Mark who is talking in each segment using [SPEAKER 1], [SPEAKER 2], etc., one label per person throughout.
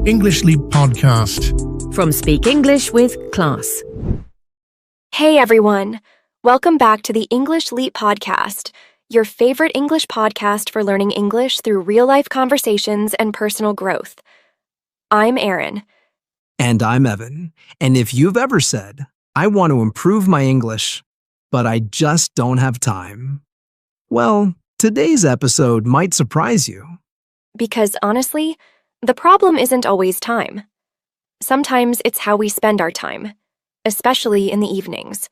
[SPEAKER 1] English Leap Podcast.
[SPEAKER 2] From Speak English with Class.
[SPEAKER 3] Hey everyone! Welcome back to the English Leap Podcast, your favorite English podcast for learning English through real-life conversations and personal growth. I'm Erin.
[SPEAKER 4] And I'm Evan. And if you've ever said, I want to improve my English, but I just don't have time, well, today's episode might surprise you.
[SPEAKER 3] Because honestly, the problem isn't always time. Sometimes it's how we spend our time, especially in the evenings.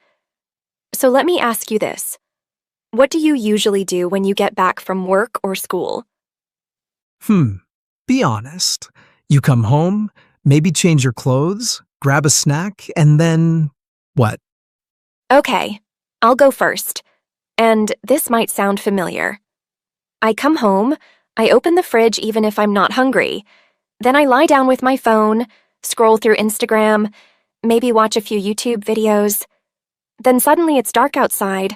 [SPEAKER 3] So let me ask you this. What do you usually do when you get back from work or school?
[SPEAKER 4] Be honest. You come home, maybe change your clothes, grab a snack, and then what?
[SPEAKER 3] Okay, I'll go first. And this might sound familiar. I come home, I open the fridge even if I'm not hungry. Then I lie down with my phone, scroll through Instagram, maybe watch a few YouTube videos. Then suddenly it's dark outside,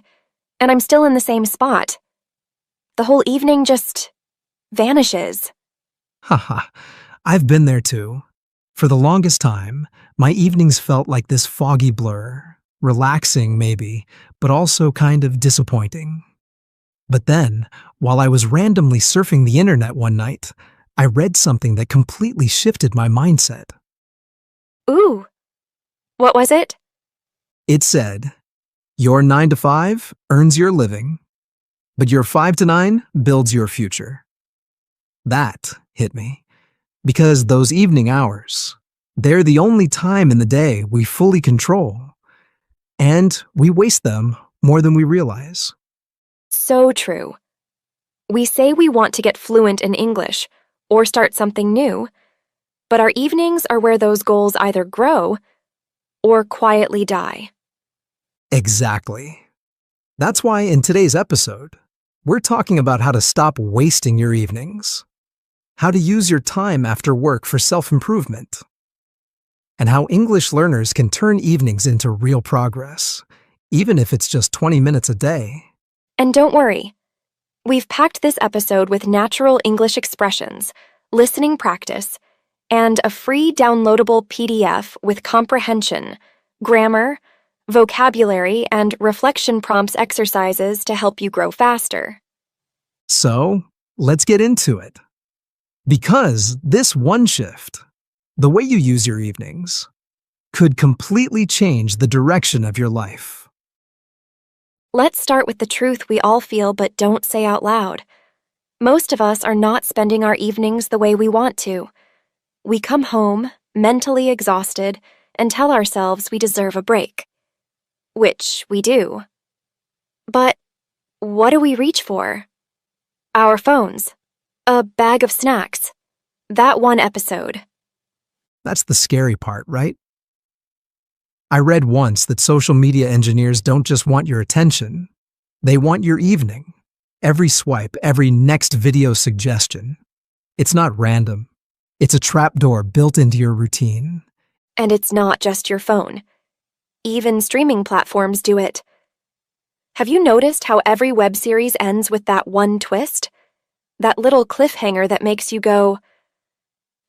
[SPEAKER 3] and I'm still in the same spot. The whole evening just vanishes.
[SPEAKER 4] Haha, I've been there too. For the longest time, my evenings felt like this foggy blur, relaxing maybe, but also kind of disappointing. But then, while I was randomly surfing the internet one night, I read something that completely shifted my mindset.
[SPEAKER 3] Ooh, what was it?
[SPEAKER 4] It said, your 9 to 5 earns your living, but your 5 to 9 builds your future. That hit me, because those evening hours, they're the only time in the day we fully control, and we waste them more than we realize.
[SPEAKER 3] So true. We say we want to get fluent in English or start something new, but our evenings are where those goals either grow or quietly die.
[SPEAKER 4] Exactly. That's why in today's episode, we're talking about how to stop wasting your evenings, how to use your time after work for self-improvement, and how English learners can turn evenings into real progress, even if it's just 20 minutes a day.
[SPEAKER 3] And don't worry, we've packed this episode with natural English expressions, listening practice, and a free downloadable PDF with comprehension, grammar, vocabulary, and reflection prompts exercises to help you grow faster.
[SPEAKER 4] So, let's get into it. Because this one shift, the way you use your evenings, could completely change the direction of your life.
[SPEAKER 3] Let's start with the truth we all feel but don't say out loud. Most of us are not spending our evenings the way we want to. We come home, mentally exhausted, and tell ourselves we deserve a break. Which we do. But what do we reach for? Our phones. A bag of snacks. That one episode.
[SPEAKER 4] That's the scary part, right? I read once that social media engineers don't just want your attention, they want your evening. Every swipe, every next video suggestion. It's not random. It's a trapdoor built into your routine.
[SPEAKER 3] And it's not just your phone. Even streaming platforms do it. Have you noticed how every web series ends with that one twist? That little cliffhanger that makes you go,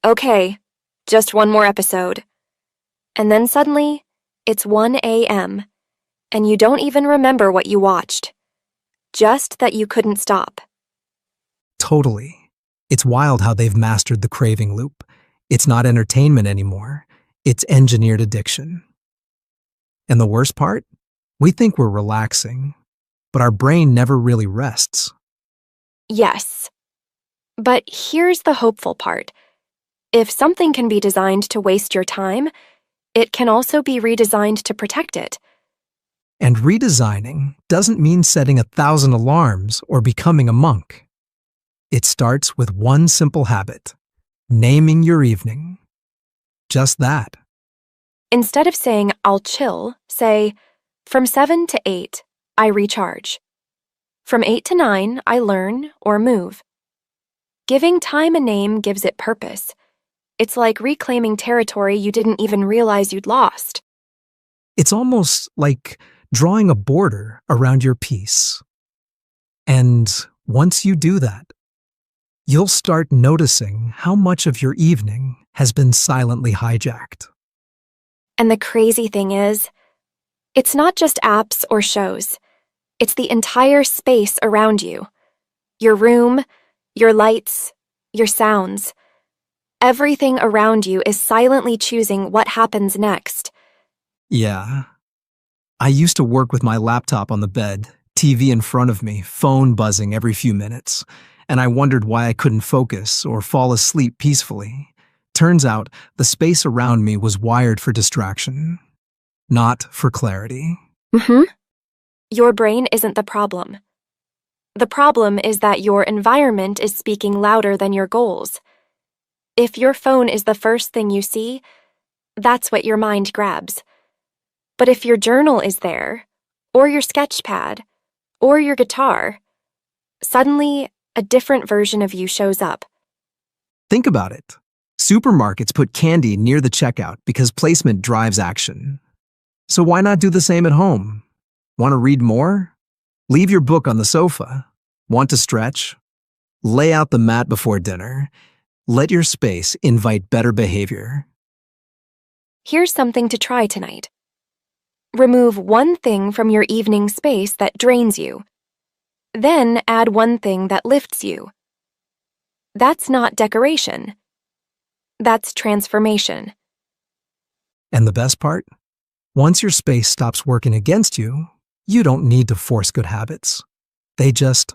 [SPEAKER 3] okay, just one more episode. And then suddenly, it's 1 a.m., and you don't even remember what you watched. Just that you couldn't stop.
[SPEAKER 4] Totally. It's wild how they've mastered the craving loop. It's not entertainment anymore. It's engineered addiction. And the worst part? We think we're relaxing, but our brain never really rests.
[SPEAKER 3] Yes. But here's the hopeful part. If something can be designed to waste your time, it can also be redesigned to protect it.
[SPEAKER 4] And redesigning doesn't mean setting 1,000 alarms or becoming a monk. It starts with one simple habit, naming your evening. Just that.
[SPEAKER 3] Instead of saying, I'll chill, say, from 7 to 8, I recharge. From 8 to 9, I learn or move. Giving time a name gives it purpose. It's like reclaiming territory you didn't even realize you'd lost.
[SPEAKER 4] It's almost like drawing a border around your peace. And once you do that, you'll start noticing how much of your evening has been silently hijacked.
[SPEAKER 3] And the crazy thing is, it's not just apps or shows. It's the entire space around you. Your room, your lights, your sounds. Everything around you is silently choosing what happens next.
[SPEAKER 4] Yeah. I used to work with my laptop on the bed, TV in front of me, phone buzzing every few minutes, and I wondered why I couldn't focus or fall asleep peacefully. Turns out the space around me was wired for distraction, not for clarity.
[SPEAKER 3] Your brain isn't the problem. The problem is that your environment is speaking louder than your goals. If your phone is the first thing you see, that's what your mind grabs. But if your journal is there, or your sketch pad, or your guitar, suddenly a different version of you shows up.
[SPEAKER 4] Think about it. Supermarkets put candy near the checkout because placement drives action. So why not do the same at home? Want to read more? Leave your book on the sofa. Want to stretch? Lay out the mat before dinner. Let your space invite better behavior.
[SPEAKER 3] Here's something to try tonight. Remove one thing from your evening space that drains you. Then add one thing that lifts you. That's not decoration. That's transformation.
[SPEAKER 4] And the best part? Once your space stops working against you, you don't need to force good habits. They just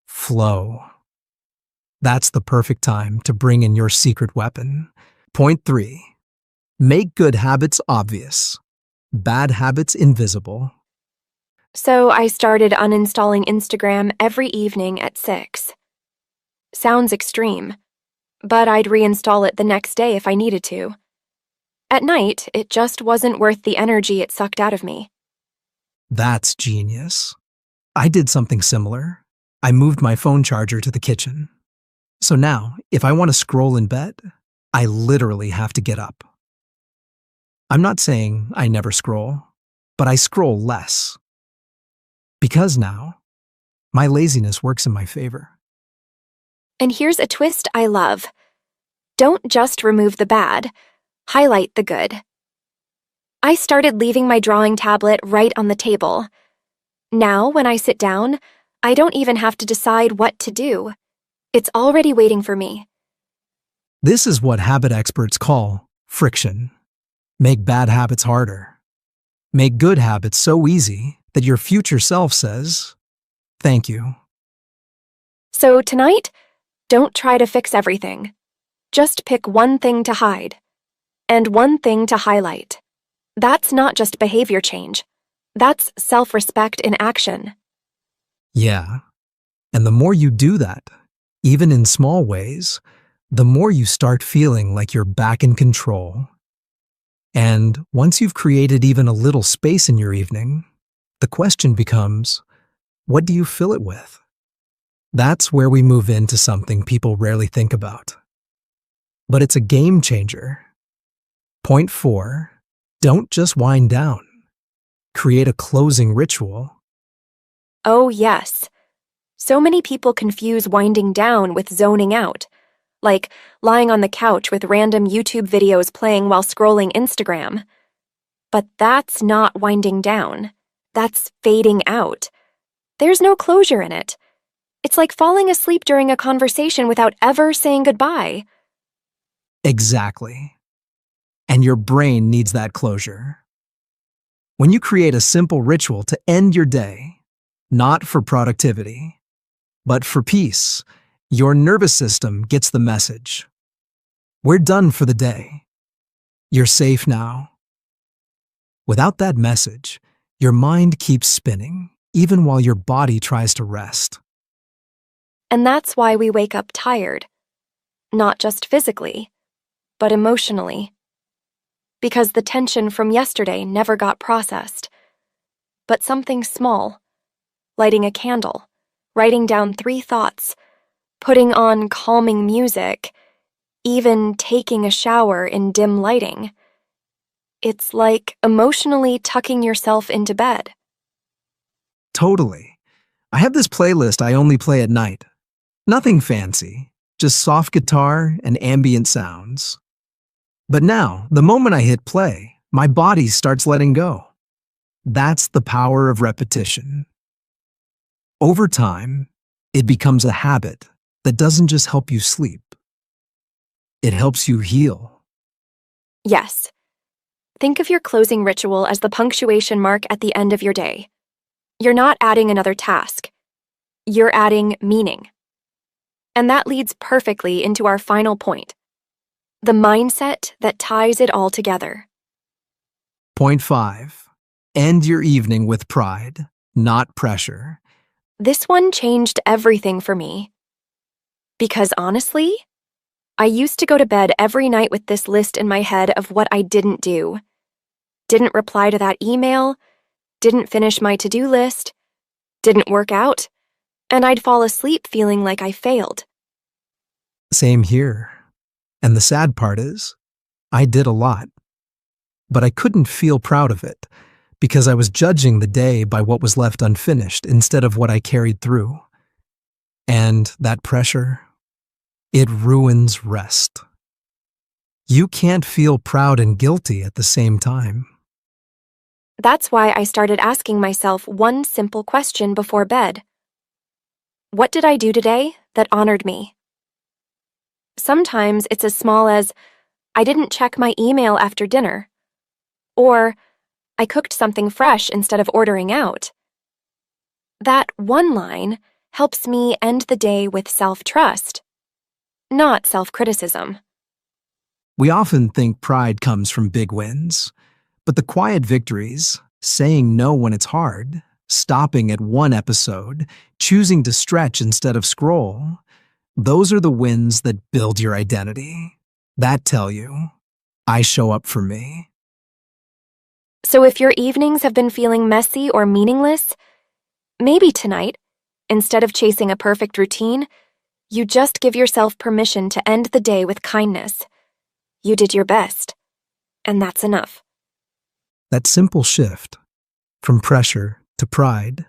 [SPEAKER 4] flow. That's the perfect time to bring in your secret weapon. Point 3. Make good habits obvious. Bad habits invisible.
[SPEAKER 3] So I started uninstalling Instagram every evening at 6. Sounds extreme, but I'd reinstall it the next day if I needed to. At night, it just wasn't worth the energy it sucked out of me.
[SPEAKER 4] That's genius. I did something similar. I moved my phone charger to the kitchen. So now, if I want to scroll in bed, I literally have to get up. I'm not saying I never scroll, but I scroll less. Because now, my laziness works in my favor.
[SPEAKER 3] And here's a twist I love. Don't just remove the bad, highlight the good. I started leaving my drawing tablet right on the table. Now, when I sit down, I don't even have to decide what to do. It's already waiting for me.
[SPEAKER 4] This is what habit experts call friction. Make bad habits harder. Make good habits so easy that your future self says, "Thank you."
[SPEAKER 3] So tonight, don't try to fix everything. Just pick one thing to hide and one thing to highlight. That's not just behavior change. That's self-respect in action.
[SPEAKER 4] Yeah. And the more you do that, even in small ways, the more you start feeling like you're back in control. And once you've created even a little space in your evening, the question becomes, what do you fill it with? That's where we move into something people rarely think about. But it's a game changer. Point 4, don't just wind down. Create a closing ritual.
[SPEAKER 3] Oh, yes. So many people confuse winding down with zoning out, like lying on the couch with random YouTube videos playing while scrolling Instagram. But that's not winding down. That's fading out. There's no closure in it. It's like falling asleep during a conversation without ever saying goodbye.
[SPEAKER 4] Exactly. And your brain needs that closure. When you create a simple ritual to end your day, not for productivity, but for peace, your nervous system gets the message. We're done for the day. You're safe now. Without that message, your mind keeps spinning, even while your body tries to rest.
[SPEAKER 3] And that's why we wake up tired. Not just physically, but emotionally. Because the tension from yesterday never got processed. But something small, lighting a candle, writing down 3 thoughts, putting on calming music, even taking a shower in dim lighting. It's like emotionally tucking yourself into bed.
[SPEAKER 4] Totally. I have this playlist I only play at night. Nothing fancy, just soft guitar and ambient sounds. But now, the moment I hit play, my body starts letting go. That's the power of repetition. Over time, it becomes a habit that doesn't just help you sleep. It helps you heal.
[SPEAKER 3] Yes. Think of your closing ritual as the punctuation mark at the end of your day. You're not adding another task. You're adding meaning. And that leads perfectly into our final point, the mindset that ties it all together.
[SPEAKER 4] Point 5. End your evening with pride, not pressure.
[SPEAKER 3] This one changed everything for me. Because honestly, I used to go to bed every night with this list in my head of what I didn't do. Didn't reply to that email, didn't finish my to-do list, didn't work out, and I'd fall asleep feeling like I failed.
[SPEAKER 4] Same here. And the sad part is, I did a lot. But I couldn't feel proud of it, because I was judging the day by what was left unfinished instead of what I carried through. And that pressure, it ruins rest. You can't feel proud and guilty at the same time.
[SPEAKER 3] That's why I started asking myself one simple question before bed. What did I do today that honored me? Sometimes it's as small as, I didn't check my email after dinner, or I cooked something fresh instead of ordering out. That one line helps me end the day with self-trust, not self-criticism.
[SPEAKER 4] We often think pride comes from big wins, but the quiet victories, saying no when it's hard, stopping at one episode, choosing to stretch instead of scroll, those are the wins that build your identity, that tell you, I show up for me.
[SPEAKER 3] So if your evenings have been feeling messy or meaningless, maybe tonight, instead of chasing a perfect routine, you just give yourself permission to end the day with kindness. You did your best, and that's enough.
[SPEAKER 4] That simple shift, from pressure to pride,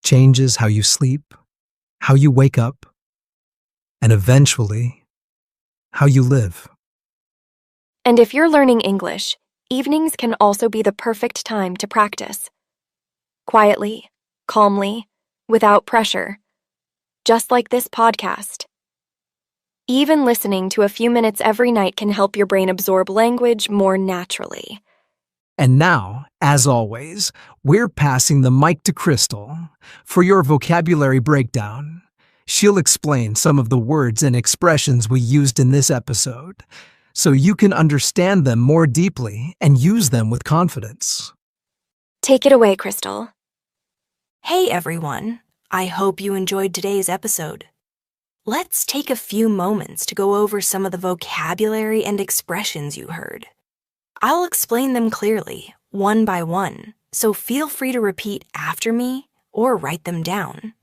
[SPEAKER 4] changes how you sleep, how you wake up, and eventually, how you live.
[SPEAKER 3] And if you're learning English, evenings can also be the perfect time to practice. Quietly, calmly, without pressure. Just like this podcast. Even listening to a few minutes every night can help your brain absorb language more naturally.
[SPEAKER 4] And now, as always, we're passing the mic to Crystal for your vocabulary breakdown. She'll explain some of the words and expressions we used in this episode, so you can understand them more deeply and use them with confidence.
[SPEAKER 3] Take it away, Crystal.
[SPEAKER 5] Hey everyone, I hope you enjoyed today's episode. Let's take a few moments to go over some of the vocabulary and expressions you heard. I'll explain them clearly, one by one, so feel free to repeat after me or write them down.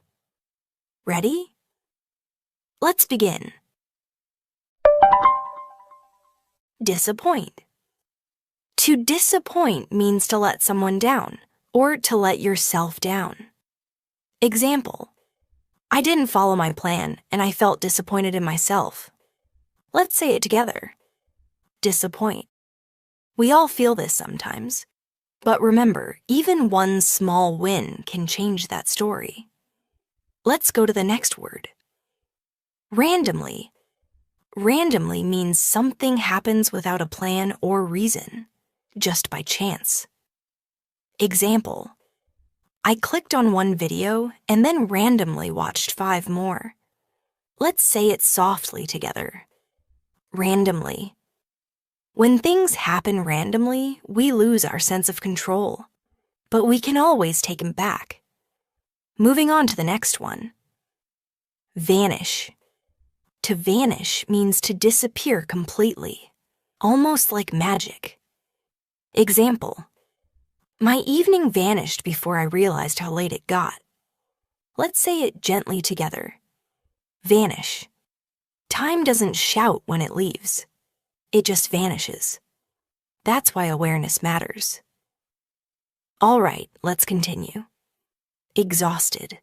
[SPEAKER 5] Ready? Let's begin. Disappoint. To disappoint means to let someone down, or to let yourself down. Example: I didn't follow my plan, and I felt disappointed in myself. Let's say it together. Disappoint. We all feel this sometimes. But remember, even one small win can change that story. Let's go to the next word. Randomly. Randomly means something happens without a plan or reason, just by chance. Example: I clicked on one video and then randomly watched 5 more. Let's say it softly together. Randomly. When things happen randomly, we lose our sense of control, but we can always take them back. Moving on to the next one. Vanish. To vanish means to disappear completely, almost like magic. Example: my evening vanished before I realized how late it got. Let's say it gently together. Vanish. Time doesn't shout when it leaves. It just vanishes. That's why awareness matters. All right, let's continue. Exhausted.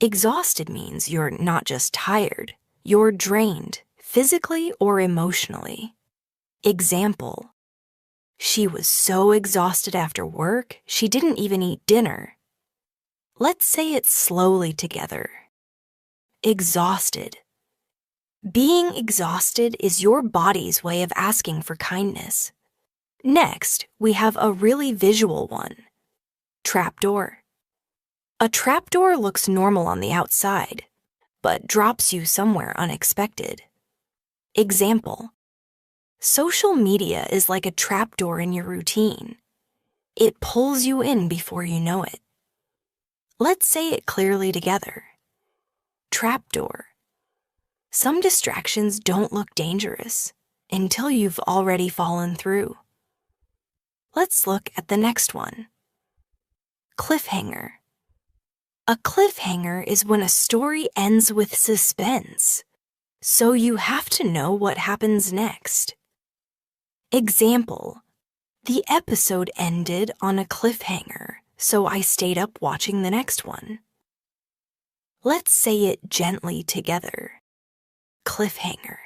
[SPEAKER 5] Exhausted means you're not just tired, you're drained, physically or emotionally. Example: she was so exhausted after work, she didn't even eat dinner. Let's say it slowly together. Exhausted. Being exhausted is your body's way of asking for kindness. Next, we have a really visual one. Trapdoor. A trapdoor looks normal on the outside, but drops you somewhere unexpected. Example: social media is like a trapdoor in your routine. It pulls you in before you know it. Let's say it clearly together. Trapdoor. Some distractions don't look dangerous until you've already fallen through. Let's look at the next one. Cliffhanger. A cliffhanger is when a story ends with suspense, so you have to know what happens next. Example: the episode ended on a cliffhanger, so I stayed up watching the next one. Let's say it gently together. Cliffhanger.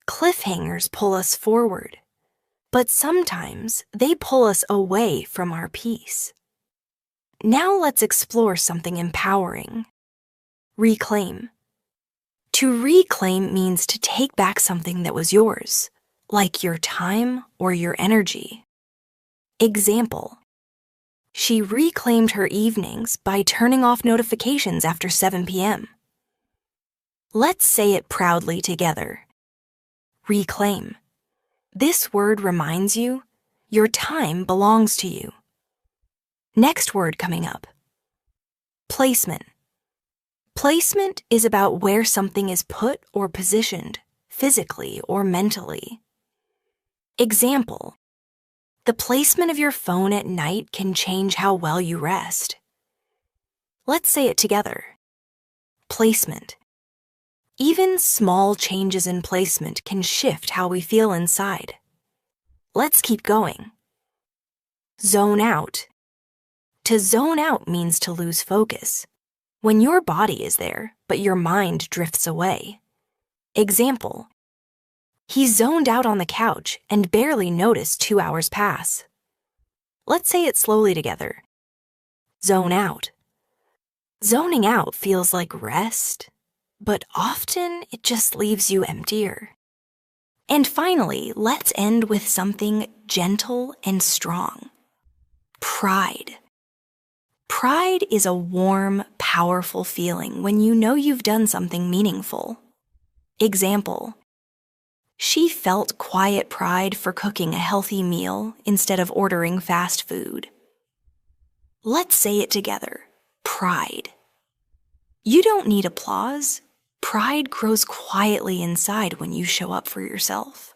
[SPEAKER 5] Cliffhangers pull us forward, but sometimes they pull us away from our peace. Now let's explore something empowering. Reclaim. To reclaim means to take back something that was yours, like your time or your energy. Example: she reclaimed her evenings by turning off notifications after 7 p.m. Let's say it proudly together. Reclaim. This word reminds you your time belongs to you. Next word coming up. Placement. Placement is about where something is put or positioned, physically or mentally. Example: the placement of your phone at night can change how well you rest. Let's say it together. Placement. Even small changes in placement can shift how we feel inside. Let's keep going. Zone out. To zone out means to lose focus, when your body is there, but your mind drifts away. Example: he zoned out on the couch and barely noticed 2 hours pass. Let's say it slowly together. Zone out. Zoning out feels like rest, but often it just leaves you emptier. And finally, let's end with something gentle and strong. Pride. Pride is a warm, powerful feeling when you know you've done something meaningful. Example: she felt quiet pride for cooking a healthy meal instead of ordering fast food. Let's say it together. Pride. You don't need applause. Pride grows quietly inside when you show up for yourself.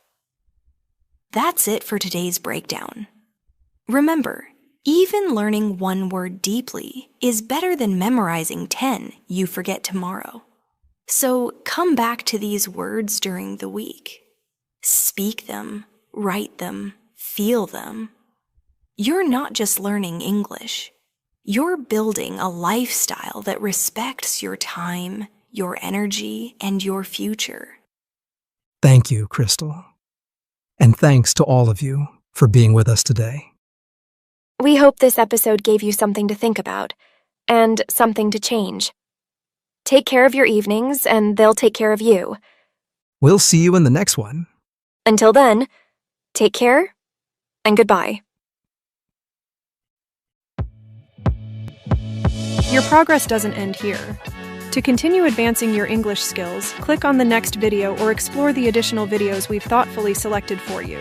[SPEAKER 5] That's it for today's breakdown. Remember, even learning one word deeply is better than memorizing 10 you forget tomorrow. So come back to these words during the week. Speak them, write them, feel them. You're not just learning English. You're building a lifestyle that respects your time, your energy, and your future.
[SPEAKER 4] Thank you, Crystal. And thanks to all of you for being with us today.
[SPEAKER 3] We hope this episode gave you something to think about and something to change. Take care of your evenings, and they'll take care of you.
[SPEAKER 4] We'll see you in the next one.
[SPEAKER 3] Until then, take care and goodbye.
[SPEAKER 6] Your progress doesn't end here. To continue advancing your English skills, click on the next video or explore the additional videos we've thoughtfully selected for you.